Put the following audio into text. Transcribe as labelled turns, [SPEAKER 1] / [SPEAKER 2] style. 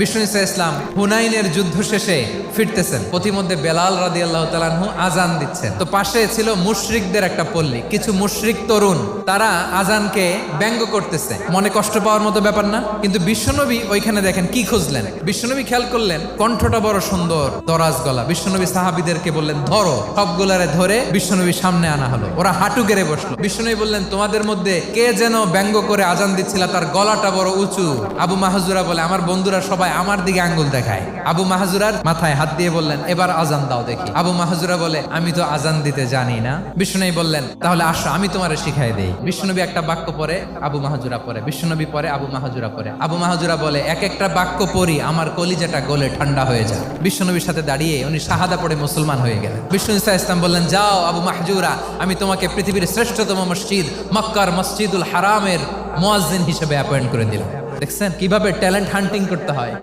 [SPEAKER 1] বিষ্ণু ইসা ইসলাম হুনাইনের যুদ্ধ শেষে ফিরতেছেন, পথিমধ্যে বেলাল রাদিয়াল্লাহু তাআলা আনহু আজান দিচ্ছেন। তো পাশে ছিল মুশরিকদের একটা পল্লী, কিছু মুশরিক তরুণ, তারা আজানকে ব্যঙ্গ করতেছে। মনে কষ্ট পাওয়ার মতো ব্যাপার না, কিন্তু বিশ্বনবী ওইখানে দেখেন কি খুঁজলেন। বিশ্বনবী খেয়াল করলেন কণ্ঠটা বড় সুন্দর, দরাজ গলা। বিশ্বনবী সাহাবীদেরকে বললেন ধরো, সবগুলারে ধরে বিশ্বনবী সামনে আনা হলো। ওরা হাঁটু গেড়ে বসলো। বিশ্বনবী বললেন তোমাদের মধ্যে কে যেন ব্যঙ্গ করে আজান দিচ্ছিল, তার গলাটা বড় উঁচু। আবু মাহজুরা বলে আমার বন্ধুরা সবাই আমার দিকে আঙ্গুল দেখায়। আবু মাহজুরার মাথায় হাত দিয়ে বললেন এবার আজান দাও দেখি। আবু মাহজুরা বলে আমি তো আজান দিতে জানি না। বিশ্বনবী বললেন তাহলে আসো আমি তোমারে শিখাই দেই। বিশ্বনবী একটা বাক্য পরে, আবু মাহজুরা পরে, বিশ্বনবী পরে, আবু মাহজুরা পরে। আবু মাহজুরা বলে এক একটা বাক্য পড়ি আমার কলিজাটা গলে ঠান্ডা হয়ে যায়। বিশ্বনবীর সাথে দাঁড়িয়ে উনি শাহাদা পড়ে মুসলমান হয়ে গেলেন। বিষ্ণু ইসা ইসলাম বললেন যাও আবু মাহজুরা, আমি তোমাকে পৃথিবীর শ্রেষ্ঠতম মসজিদ মক্কার মসজিদুল হারামের মুয়াজ্জিন হিসেবে অ্যাপয়েন্ট করে দিলাম। দেখছেন কিভাবে ট্যালেন্ট হান্টিং করতে হয়।